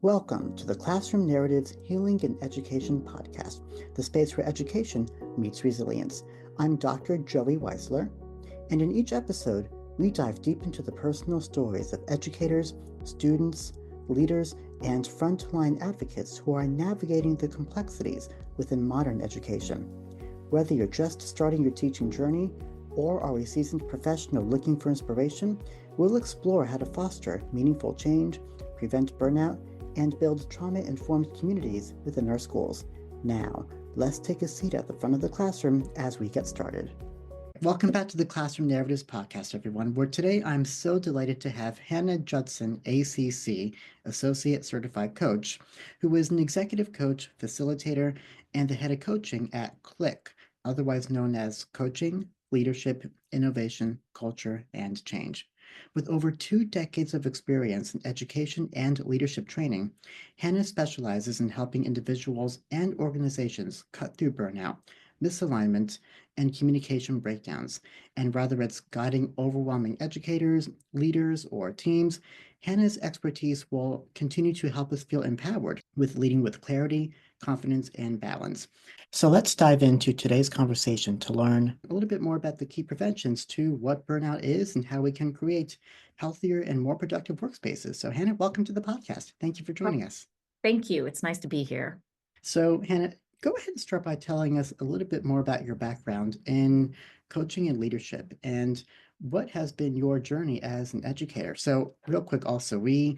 Welcome to the Classroom Narratives Healing and Education podcast, the space where education meets resilience. I'm Dr. Joey Weisler, and in each episode, we dive deep into the personal stories of educators, students, leaders, and frontline advocates who are navigating the complexities within modern education. Whether you're just starting your teaching journey or are a seasoned professional looking for inspiration, we'll explore how to foster meaningful change, prevent burnout, and build trauma-informed communities within our schools. Now, let's take a seat at the front of the classroom as we get started. Welcome back to the Classroom Narratives podcast, everyone, where today I'm so delighted to have Hannah Judson, ACC, Associate Certified Coach, who is an executive coach, facilitator, and the head of coaching at CLICC, otherwise known as Coaching, Leadership, Innovation, Culture, and Change. With over 2 decades of experience in education and leadership training, Hannah specializes in helping individuals and organizations cut through burnout, misalignment, and communication breakdowns. And whether it's guiding overwhelming educators, leaders, or teams, Hannah's expertise will continue to help us feel empowered with leading with clarity, confidence, and balance. So let's dive into today's conversation to learn a little bit more about the key preventions to what burnout is and how we can create healthier and more productive workspaces. So Hannah, welcome to the podcast. Thank you for joining us. Thank you. It's nice to be here. So Hannah, go ahead and start by telling us a little bit more about your background in coaching and leadership and what has been your journey as an educator. So real quick also, we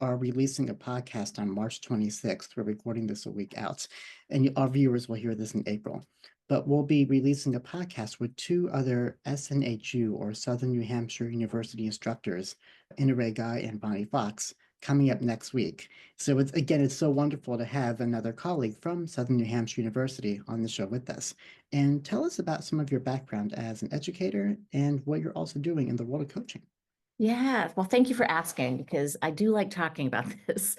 are releasing a podcast on March 26th. We're recording this a week out, and our viewers will hear this in April. But we'll be releasing a podcast with 2 other SNHU, or Southern New Hampshire University instructors, Inare Guy and Bonnie Fox, coming up next week. So it's so wonderful to have another colleague from Southern New Hampshire University on the show with us. And tell us about some of your background as an educator and what you're also doing in the world of coaching. Yeah, well, thank you for asking because I do like talking about this.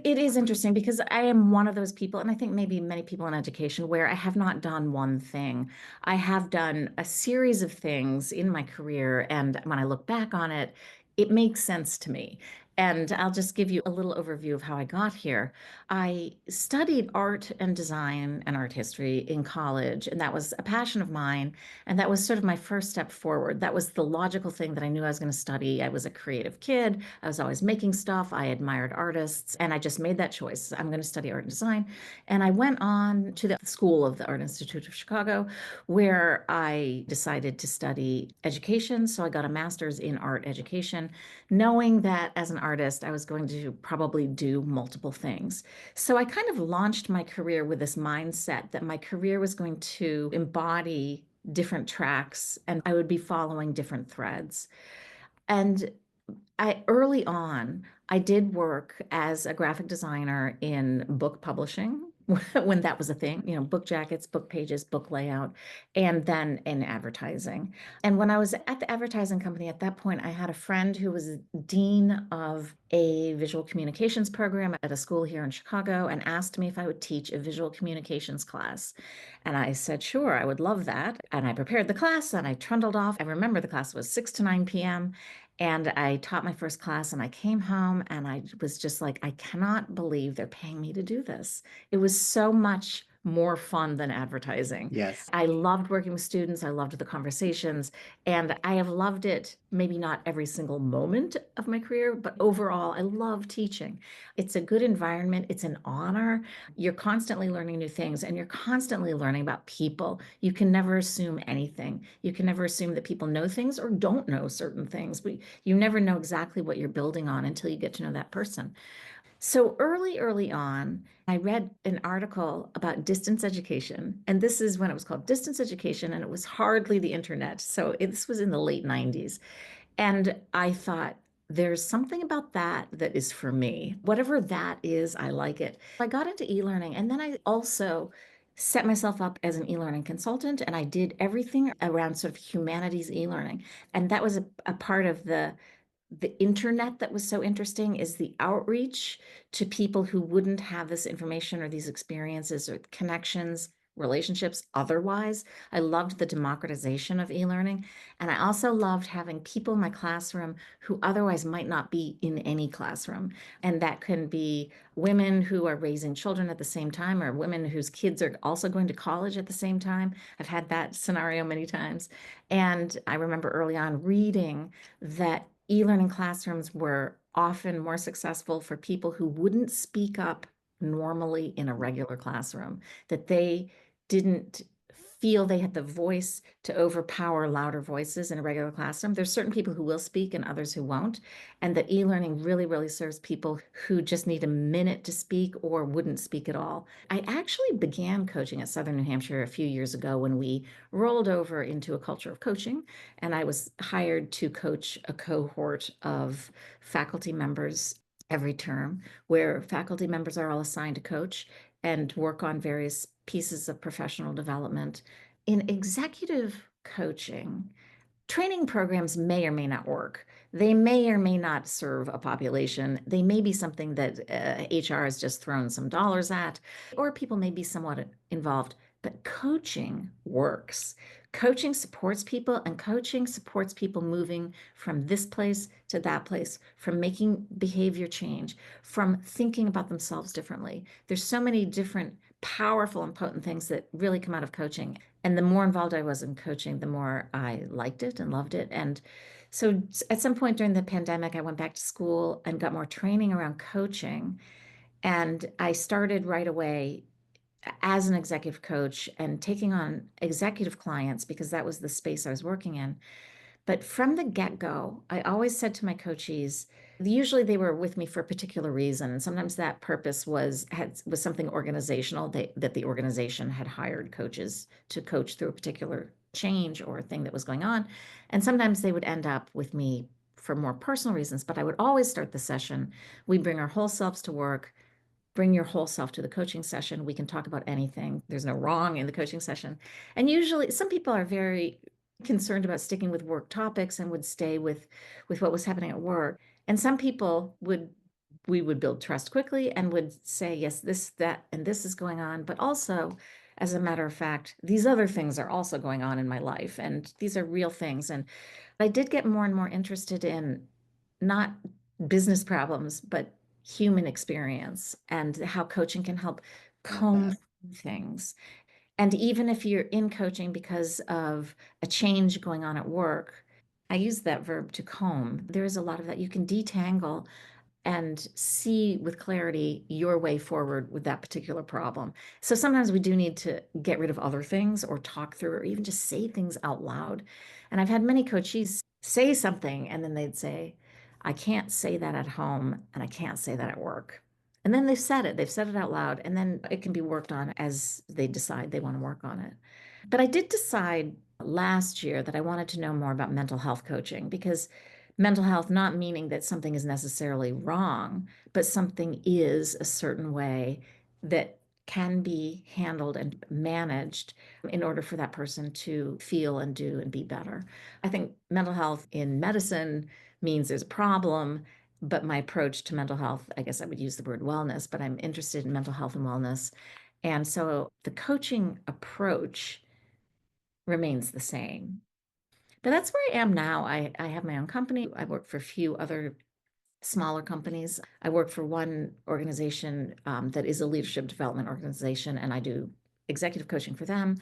It is interesting because I am one of those people, and I think maybe many people in education, where I have not done one thing. I have done a series of things in my career, and when I look back on it, it makes sense to me. And I'll just give you a little overview of how I got here. I studied art and design and art history in college, and that was a passion of mine. And that was sort of my first step forward. That was the logical thing that I knew I was going to study. I was a creative kid. I was always making stuff. I admired artists. And I just made that choice. I'm going to study art and design. And I went on to the School of the Art Institute of Chicago, where I decided to study education. So I got a master's in art education, knowing that as an artist, I was going to probably do multiple things. So I kind of launched my career with this mindset that my career was going to embody different tracks and I would be following different threads. And early on, I did work as a graphic designer in book publishing when that was a thing, book jackets, book pages, book layout, and then in advertising. And when I was at the advertising company at that point, I had a friend who was dean of a visual communications program at a school here in Chicago and asked me if I would teach a visual communications class. And I said, sure, I would love that. And I prepared the class and I trundled off. I remember the class was 6 to 9 p.m. And I taught my first class and I came home and I was just like, I cannot believe they're paying me to do this. It was so much more fun than advertising. Yes. I loved working with students. I loved the conversations. And I have loved it, maybe not every single moment of my career, but overall, I love teaching. It's a good environment. It's an honor. You're constantly learning new things and you're constantly learning about people. You can never assume anything. You can never assume that people know things or don't know certain things. You never know exactly what you're building on until you get to know that person. So early on, I read an article about distance education. And this is when it was called distance education, and it was hardly the internet. So this was in the late 90s. And I thought, there's something about that that is for me. Whatever that is, I like it. I got into e-learning, and then I also set myself up as an e-learning consultant, and I did everything around sort of humanities e-learning. And that was a part of the internet that was so interesting, is the outreach to people who wouldn't have this information or these experiences or connections relationships otherwise. I loved the democratization of e-learning. And I also loved having people in my classroom who otherwise might not be in any classroom. And that can be women who are raising children at the same time, or women whose kids are also going to college at the same time. I've had that scenario many times. And I remember early on reading that e-learning classrooms were often more successful for people who wouldn't speak up normally in a regular classroom, that they didn't feel they had the voice to overpower louder voices in a regular classroom. There's certain people who will speak and others who won't. And that e-learning really, really serves people who just need a minute to speak or wouldn't speak at all. I actually began coaching at Southern New Hampshire a few years ago when we rolled over into a culture of coaching. And I was hired to coach a cohort of faculty members every term, where faculty members are all assigned to coach and work on various pieces of professional development. In executive coaching, training programs may or may not work. They may or may not serve a population. They may be something that HR has just thrown some dollars at, or people may be somewhat involved. But coaching works. Coaching supports people, and coaching supports people moving from this place to that place, from making behavior change, from thinking about themselves differently. There's so many different powerful and potent things that really come out of coaching. And the more involved I was in coaching, the more I liked it and loved it. And so at some point during the pandemic, I went back to school and got more training around coaching. And I started right away as an executive coach and taking on executive clients because that was the space I was working in. But from the get-go, I always said to my coachees, usually they were with me for a particular reason. And sometimes that purpose was something organizational, that the organization had hired coaches to coach through a particular change or thing that was going on. And sometimes they would end up with me for more personal reasons. But I would always start the session. We bring our whole selves to work. Bring your whole self to the coaching session. We can talk about anything. There's no wrong in the coaching session. And usually some people are very concerned about sticking with work topics and would stay with what was happening at work. And some people we would build trust quickly and would say, yes, this, that, and this is going on. But also, as a matter of fact, these other things are also going on in my life. And these are real things. And I did get more and more interested in not business problems, but human experience and how coaching can help Love comb that. through things. And even if you're in coaching because of a change going on at work, I use that verb to comb. There is a lot of that. You can detangle and see with clarity your way forward with that particular problem. So sometimes we do need to get rid of other things or talk through or even just say things out loud. And I've had many coaches say something and then they'd say, I can't say that at home and I can't say that at work. And then they've said it out loud, and then it can be worked on as they decide they want to work on it. But I did decide last year that I wanted to know more about mental health coaching because mental health, not meaning that something is necessarily wrong, but something is a certain way that can be handled and managed in order for that person to feel and do and be better. I think mental health in medicine means there's a problem, but my approach to mental health, I guess I would use the word wellness, but I'm interested in mental health and wellness. And so the coaching approach remains the same. But that's where I am now. I have my own company. I work for a few other smaller companies. I work for one organization that is a leadership development organization, and I do executive coaching for them.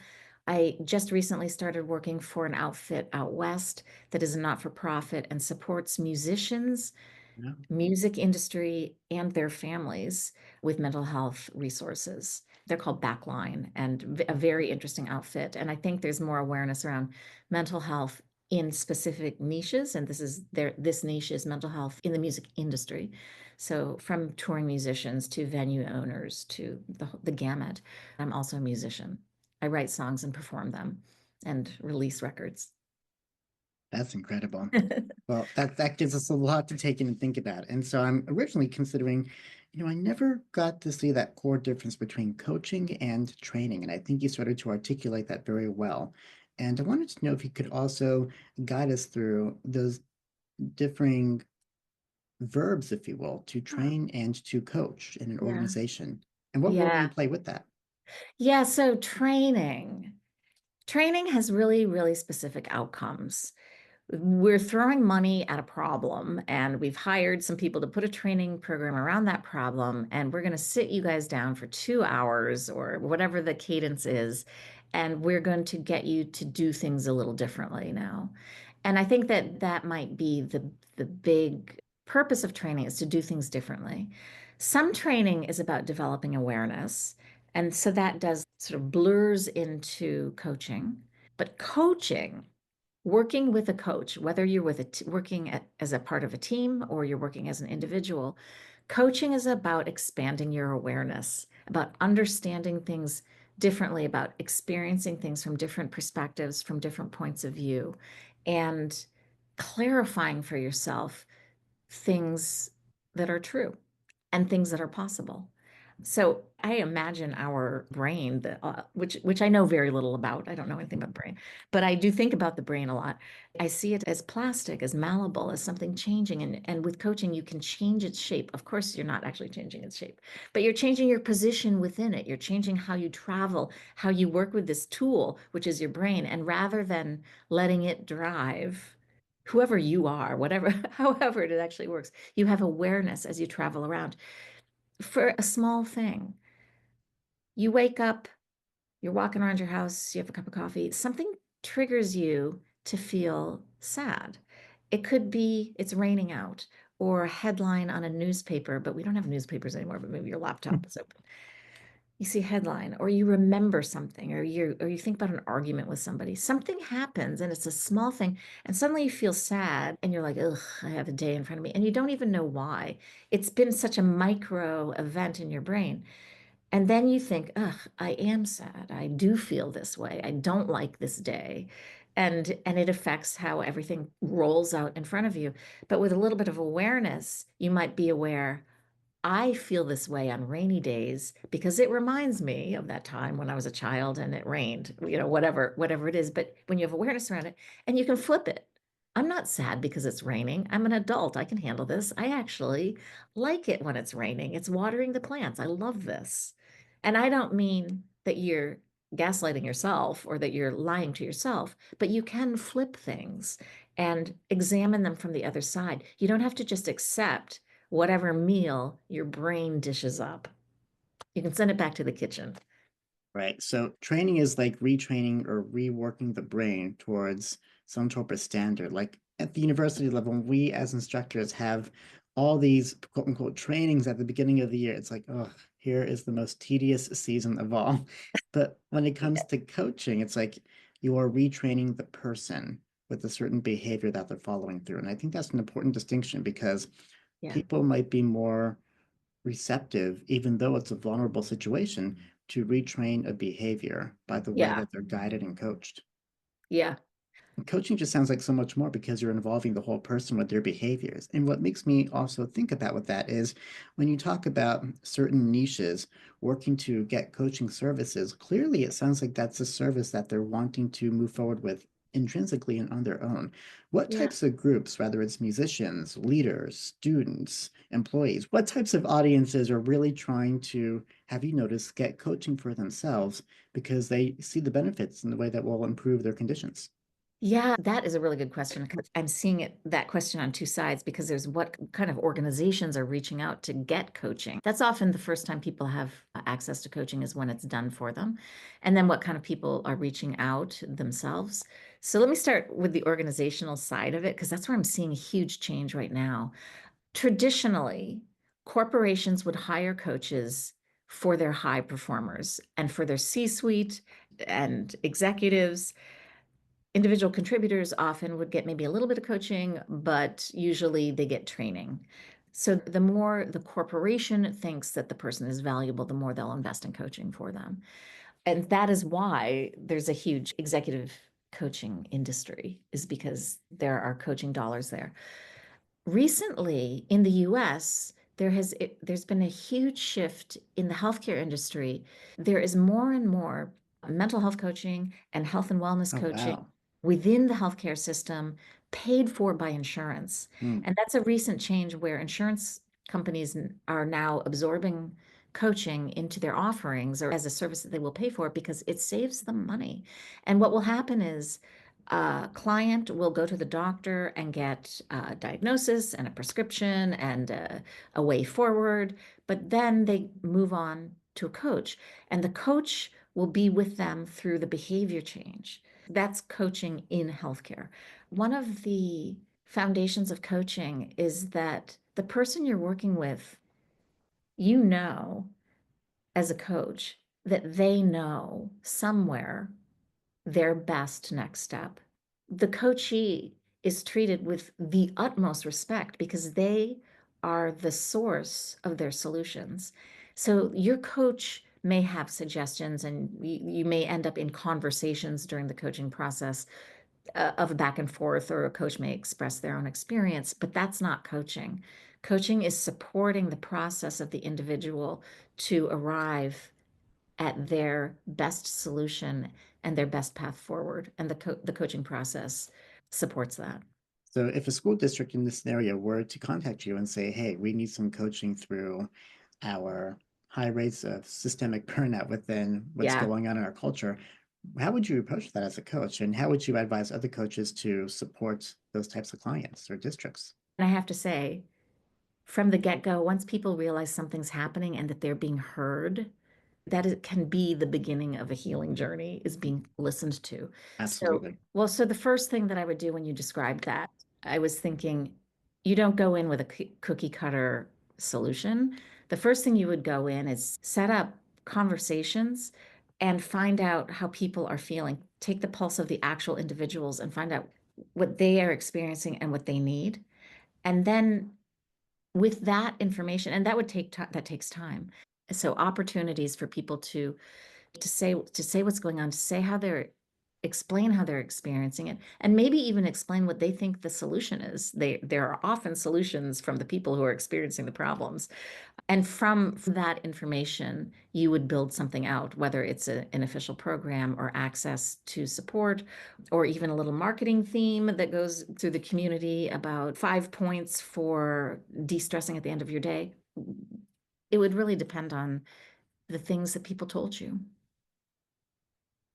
I just recently started working for an outfit out west that is a not-for-profit and supports musicians, Yeah. music industry, and their families with mental health resources. They're called Backline, and a very interesting outfit. And I think there's more awareness around mental health in specific niches, and this niche is mental health in the music industry. So from touring musicians to venue owners to the gamut. I'm also a musician. I write songs and perform them and release records. That's incredible. Well, that gives us a lot to take in and think about. And so I'm originally considering, I never got to see that core difference between coaching and training. And I think you started to articulate that very well. And I wanted to know if you could also guide us through those differing verbs, if you will, to train and to coach in an Yeah. organization. And what role do Yeah. you play with that? Yeah, so training has really, really specific outcomes. We're throwing money at a problem, and we've hired some people to put a training program around that problem, and we're going to sit you guys down for 2 hours or whatever the cadence is, and we're going to get you to do things a little differently now. And I think that that might be the big purpose of training, is to do things differently. Some training is about developing awareness, and so that does sort of blurs into coaching. But coaching, working with a coach, whether you're as a part of a team or you're working as an individual, coaching is about expanding your awareness, about understanding things differently, about experiencing things from different perspectives, from different points of view, and clarifying for yourself things that are true and things that are possible. So I imagine our brain, which I know very little about. I don't know anything about the brain, but I do think about the brain a lot. I see it as plastic, as malleable, as something changing. And with coaching, you can change its shape. Of course, you're not actually changing its shape, but you're changing your position within it. You're changing how you travel, how you work with this tool, which is your brain. And rather than letting it drive whoever you are, whatever, however it actually works, you have awareness as you travel around. For a small thing, you wake up, you're walking around your house, you have a cup of coffee, something triggers you to feel sad. It could be it's raining out, or a headline on a newspaper, but we don't have newspapers anymore, but maybe your laptop is open. You see a headline, or you remember something, or you think about an argument with somebody. Something happens and it's a small thing, and suddenly you feel sad and you're like, ugh, I have a day in front of me. And you don't even know why. It's been such a micro event in your brain. And then you think, ugh, I am sad. I do feel this way. I don't like this day. And it affects how everything rolls out in front of you. But with a little bit of awareness, you might be aware, I feel this way on rainy days because it reminds me of that time when I was a child and it rained, whatever it is. But when you have awareness around it, and you can flip it. I'm not sad because it's raining. I'm an adult. I can handle this. I actually like it when it's raining. It's watering the plants. I love this. And I don't mean that you're gaslighting yourself or that you're lying to yourself, but you can flip things and examine them from the other side. You don't have to just accept whatever meal your brain dishes up. You can send it back to the kitchen. Right. So training is like retraining or reworking the brain towards some sort of standard. Like at the university level, we as instructors have all these quote unquote trainings at the beginning of the year. It's like, oh, here is the most tedious season of all. But when it comes to coaching, it's like you are retraining the person with a certain behavior that they're following through. And I think that's an important distinction because Yeah. people might be more receptive, even though it's a vulnerable situation, to retrain a behavior by the way Yeah. that they're guided and coached. Yeah. And coaching just sounds like so much more because you're involving the whole person with their behaviors. And what makes me also think about with that is when you talk about certain niches working to get coaching services, clearly it sounds like that's a service that they're wanting to move forward with intrinsically and on their own. What Yeah. types of groups, whether it's musicians, leaders, students, employees, what types of audiences are really trying to, have you noticed, get coaching for themselves because they see the benefits in the way that will improve their conditions? Yeah, that is a really good question because I'm seeing that question on two sides, because there's what kind of organizations are reaching out to get coaching. That's often the first time people have access to coaching, is when it's done for them. And then what kind of people are reaching out themselves. So let me start with the organizational side of it, because that's where I'm seeing a huge change right now. Traditionally, corporations would hire coaches for their high performers and for their C-suite and executives. Individual contributors often would get maybe a little bit of coaching, but usually they get training. So the more the corporation thinks that the person is valuable, the more they'll invest in coaching for them. And that is why there's a huge executive coaching industry, is because there are coaching dollars there. Recently in the US, there's been a huge shift in the healthcare industry. There is more and more mental health coaching and health and wellness Oh, coaching wow. within the healthcare system, paid for by insurance. Hmm. And that's a recent change where insurance companies are now absorbing coaching into their offerings or as a service that they will pay for because it saves them money. And what will happen is a client will go to the doctor and get a diagnosis and a prescription and a way forward, but then they move on to a coach, and the coach will be with them through the behavior change. That's coaching in healthcare. One of the foundations of coaching is that the person you're working with, you know, as a coach, that they know somewhere their best next step. The coachee is treated with the utmost respect because they are the source of their solutions. So your coach may have suggestions and you may end up in conversations during the coaching process of a back and forth, or a coach may express their own experience, but that's not coaching. Coaching is supporting the process of the individual to arrive at their best solution and their best path forward. And the coaching process supports that. So if a school district in this scenario were to contact you and say, hey, we need some coaching through our high rates of systemic burnout within what's Yeah. going on in our culture, how would you approach that as a coach? And how would you advise other coaches to support those types of clients or districts? And I have to say, from the get-go, once people realize something's happening and that they're being heard, that it can be the beginning of a healing journey, is being listened to. Absolutely. So the first thing that I would do when you described that, I was thinking, you don't go in with a cookie cutter solution. The first thing you would go in is set up conversations and find out how people are feeling. Take the pulse of the actual individuals and find out what they are experiencing and what they need. And then with that information, and that would take time, that takes time. So opportunities for people to say what's going on, to say how they're explain how they're experiencing it, and maybe even explain what they think the solution is. There are often solutions from the people who are experiencing the problems. And from that information, you would build something out, whether it's an official program or access to support, or even a little marketing theme that goes through the community about 5 points for de-stressing at the end of your day. It would really depend on the things that people told you.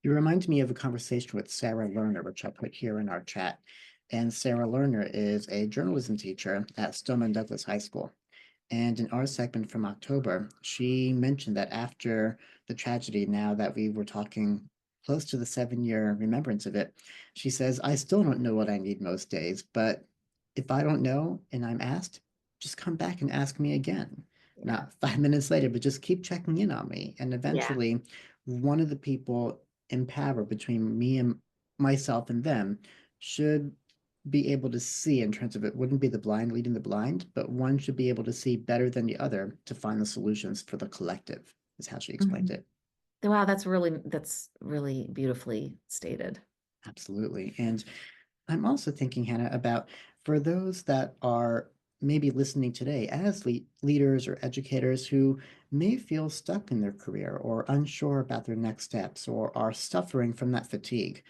You remind me of a conversation with Sarah Lerner, which I put here in our chat. And Sarah Lerner is a journalism teacher at Stoneman Douglas High School. And in our segment from October, she mentioned that after the tragedy, now that we were talking close to the 7-year remembrance of it, she says, I still don't know what I need most days, but if I don't know and I'm asked, just come back and ask me again. Yeah. Not 5 minutes later, but just keep checking in on me. And eventually, one of the people in power between me and myself and them should be able to see, in terms of, it wouldn't be the blind leading the blind, but one should be able to see better than the other to find the solutions for the collective, is how she explained it. Wow, that's really beautifully stated. Absolutely. And I'm also thinking, Hannah, about for those that are maybe listening today as leaders or educators who may feel stuck in their career or unsure about their next steps or are suffering from that fatigue,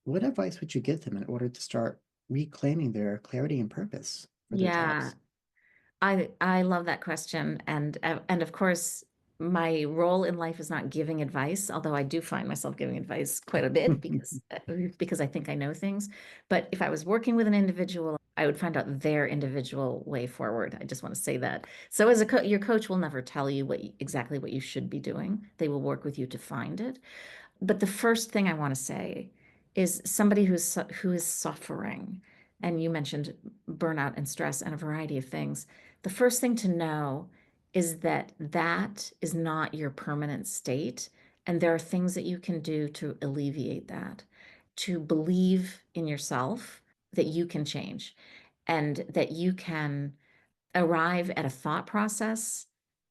what advice would you give them in order to start reclaiming their clarity and purpose for their Yeah, jobs? I love that question, and of course, my role in life is not giving advice, although I do find myself giving advice quite a bit because I think I know things. But if I was working with an individual, I would find out their individual way forward. I just want to say that. So as your coach will never tell you exactly what you should be doing. They will work with you to find it. But the first thing I want to say is somebody who is suffering, and you mentioned burnout and stress and a variety of things. The first thing to know is that that is not your permanent state, and there are things that you can do to alleviate that, to believe in yourself that you can change and that you can arrive at a thought process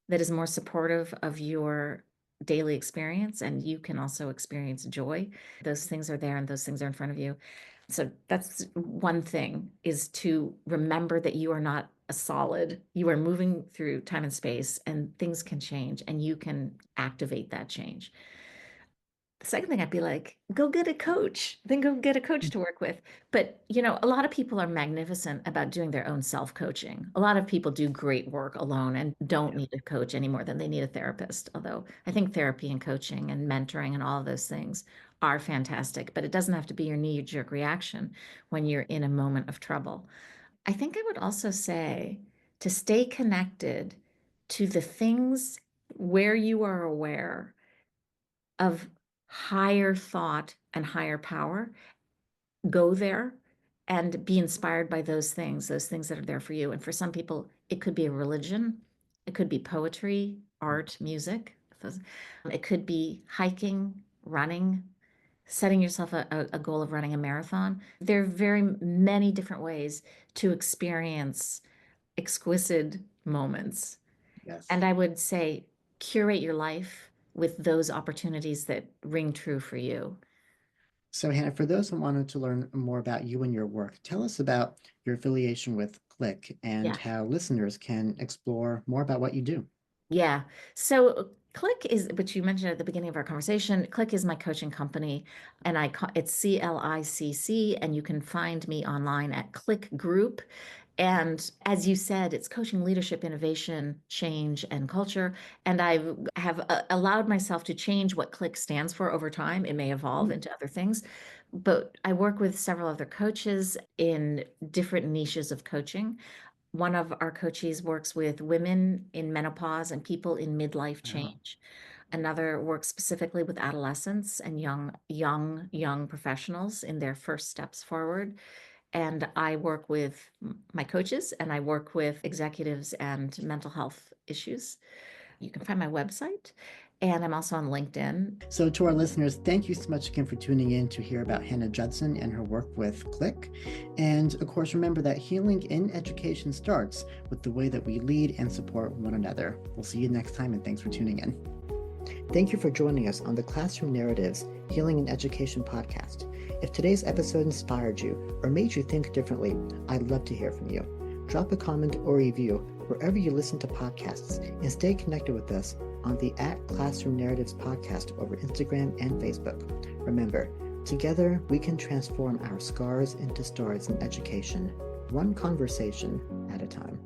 that is more supportive of your daily experience, and you can also experience joy. Those things are there and those things are in front of you. So that's one thing, is to remember that you are not a solid. You are moving through time and space, and things can change and you can activate that change. The second thing I'd be like, go get a coach, then go get a coach to work with. But, a lot of people are magnificent about doing their own self-coaching. A lot of people do great work alone and don't need a coach any more than they need a therapist. Although I think therapy and coaching and mentoring and all of those things are fantastic, but it doesn't have to be your knee-jerk reaction when you're in a moment of trouble. I think I would also say to stay connected to the things where you are aware of higher thought and higher power, go there and be inspired by those things that are there for you. And for some people, it could be a religion, it could be poetry, art, music. It could be hiking, running, setting yourself a goal of running a marathon. There are very many different ways to experience exquisite moments. Yes. And I would say curate your life with those opportunities that ring true for you. So, Hannah, for those who wanted to learn more about you and your work, tell us about your affiliation with CLICC and Yeah. how listeners can explore more about what you do. Yeah. So CLICC is, which you mentioned at the beginning of our conversation, CLICC is my coaching company, and it's CLICC, and you can find me online at CLICC Group. And as you said, it's coaching leadership, innovation, change, and culture. And I have allowed myself to change what CLICC stands for over time. It may evolve into other things, but I work with several other coaches in different niches of coaching. One of our coaches works with women in menopause and people in midlife Wow. change. Another works specifically with adolescents and young professionals in their first steps forward. And I work with my coaches and I work with executives and mental health issues. You can find my website, and I'm also on LinkedIn. So, to our listeners, thank you so much again for tuning in to hear about Hannah Judson and her work with CLICC. And of course, remember that healing in education starts with the way that we lead and support one another. We'll see you next time, and thanks for tuning in. Thank you for joining us on the Classroom Narratives Healing in Education podcast. If today's episode inspired you or made you think differently, I'd love to hear from you. Drop a comment or review wherever you listen to podcasts, and stay connected with us on the @Classroom Narratives podcast over Instagram and Facebook. Remember, together we can transform our scars into stars in education, one conversation at a time.